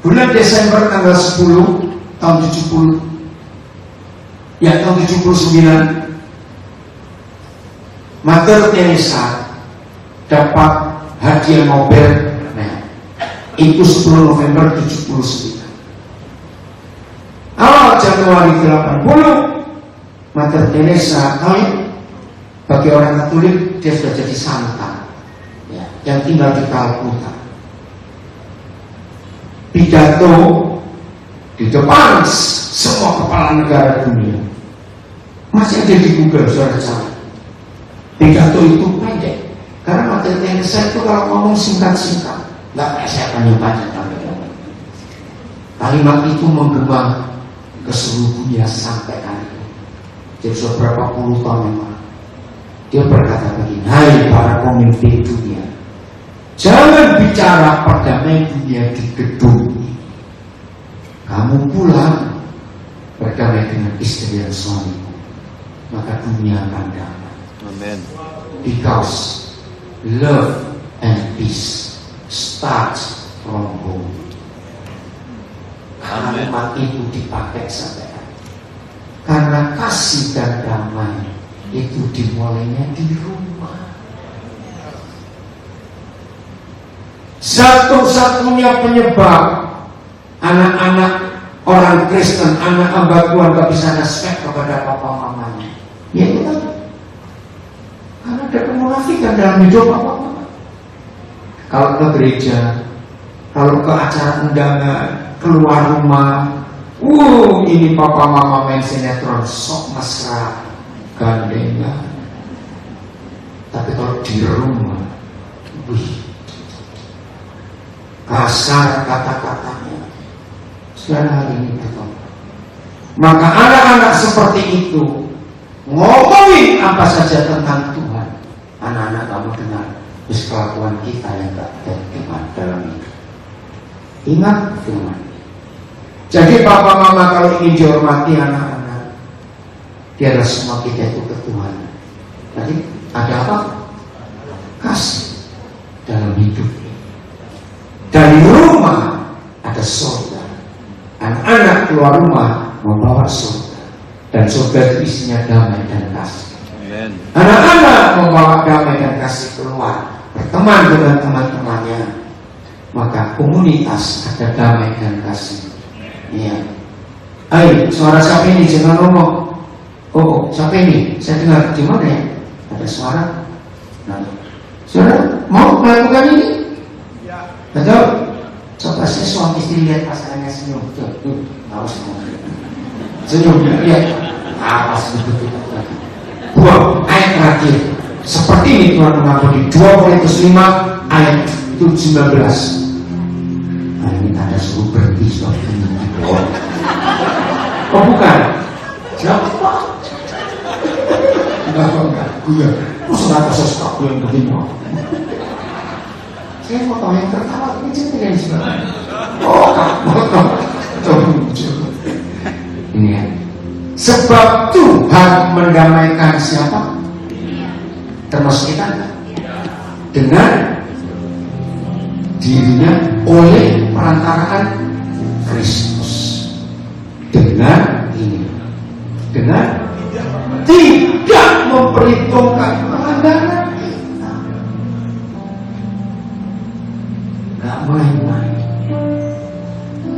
Bulan Desember tanggal 10 tahun 70, ya tahun 79, Mother Teresa dapat hadiah Nobel. Nah, itu 10 November 79. Awal Januari 80, Mother Teresa bagi orang Katolik dia sudah jadi santan, ya, yang tinggal di Kalkuta. Pidato di depan semua kepala negara dunia, masih ada di Google, saudara cari. Pidato itu pendek, karena Mother Teresa itu kalau ngomong singkat-singkat, nggak kayak saya panjang-panjang. Kalimat itu menggema ke seluruh dunia sampai hari ini. Jadi sudah berapa puluh tahun yang lalu dia berkata begini, hai para pemimpin dunia, jangan bicara perdamaian dunia di gedung ini. Kamu pulang berdamai dengan istri dan suamimu, maka dunia akan damai. Amen. Because love and peace starts from home. Kalimat itu dipakai sampai hari. Karena kasih dan damai itu dimulainya di rumah. Satu-satunya penyebab anak-anak orang Kristen, anak hamba Tuhan gak bisa respect kepada papa mamanya, yaitu tadi, karena ada kemunafikan dalam hidup papa mama. Kalau ke gereja, kalau ke acara undangan, keluar rumah, ini papa mama main sinetron, sok mesra, gandengan. Tapi kalau di rumah, kasar kata-katanya. Sekarang hari ini betul. Maka anak-anak seperti itu ngomongin apa saja tentang Tuhan, anak-anak kamu dengar, terus kelakuan kita yang tak terima dalam hidup. Ingat Tuhan. Jadi papa mama kalau ingin dihormati anak-anak, biarlah semua kita itu ke Tuhan. Tadi ada apa? Kasih dalam hidup. Dari rumah ada surga. Anak-anak keluar rumah membawa surga. Dan surga itu isinya damai dan kasih. Amen. Anak-anak membawa damai dan kasih keluar, berteman dengan teman-temannya, maka komunitas ada damai dan kasih. Iya. Ayo, suara siapa ini? Jangan ngomong. Oh, siapa ini? Saya dengar di mana ya? Ada suara. Nah, saudara mau melakukan ini? Ya. Betul. Coba saya suami istri lihat pasangannya senyum. Tuh, harus senyum. Ya. Apa betul? Buang ayat terakhir. Seperti ini Tuhan mengampuni. 2 Korintus 5 ayat 19. Nah, ini ada suruh berhenti suami ini. Oh bukan. Siapa? Enggak. Iya. Terus kenapa sesuatu yang begini? Saya mau tahu yang tertawa ini cerita yang sebenarnya. Oh, coba. Ini ya. Sebab Tuhan mendamaikan siapa? Termasuk kita dengan dirinya oleh perantaraan Kristus. Dengan ini, dengan tidak memperhitungkan pelanggaran kita. Gak main-main.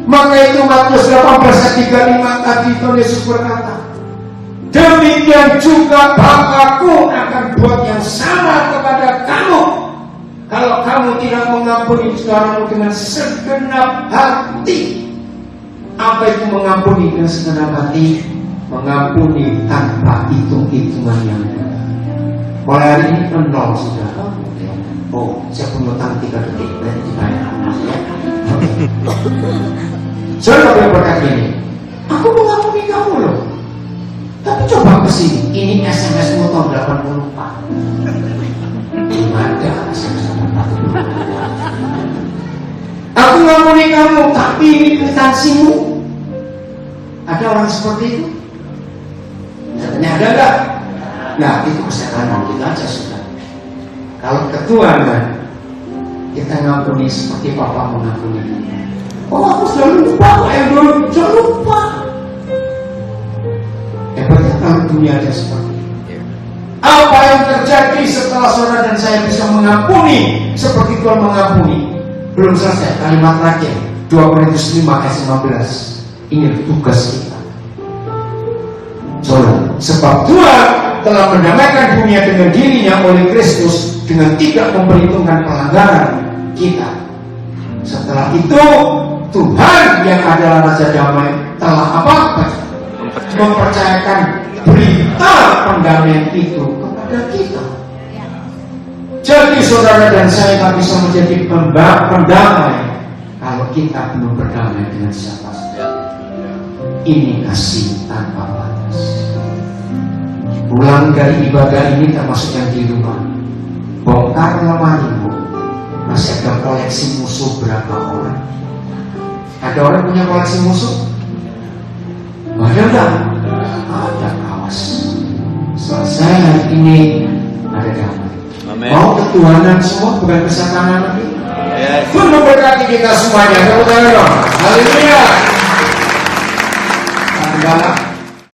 Maka itu Matius 18:35 tadi itu Yesus berkata, demikian juga Bapakku akan buat yang sama kepada kamu, kalau kamu tidak mengampuni saudaramu dengan segenap hati. Apa itu mengampuni dengan segenap hati? Mengampuni tanpa hitung-hitungan yang benar. Mulai hari ini nol sudah. Oh, saya punya utang 3 detik, berarti dibayar. Saudara boleh berkata gini, aku mengampuni kamu loh. Tapi coba ke sini, ini SMS-mu tahun 84. Gimana SMS 84? Aku mengampuni kamu, tapi ini kwitansimu. Ada orang seperti itu? Katanya ada enggak? Nah, itu kesalahan kita aja sudah. Kalau ketua kan, kita ngampuni seperti papa mengampuni. Oh, aku sudah lupa kok yang dulu, sudah lupa. Hebatnya kalau dunia ada seperti itu. Apa yang terjadi setelah saudara dan saya bisa mengampuni seperti Tuhan mengampuni? Belum selesai, kalimat terakhir 2 Korintus 5 ayat 15. Ini tugas kita. Saudara, sebab Tuhan telah mendamaikan dunia dengan dirinya oleh Kristus dengan tidak memperhitungkan pelanggaran kita. Setelah itu Tuhan yang adalah Raja Damai telah apa? Mempercayakan berita pendamaian itu kepada kita. Jadi saudara dan saya tak bisa menjadi pendamai kalau kita belum berdamai dengan siapa saja. Ini kasih tanpa batas. Pulang dari ibadah ini termasuk yang di rumah, bongkar lemarimu, masih ada koleksi musuh berapa orang? Ada orang punya koleksi musuh? Ada enggak? Ada, awas. Selesai hari ini ada damai. Amen. Mau ketuhanan semua, bukan kesatanan lagi. Yes. Tuhan memberkati kita semuanya. Haleluya.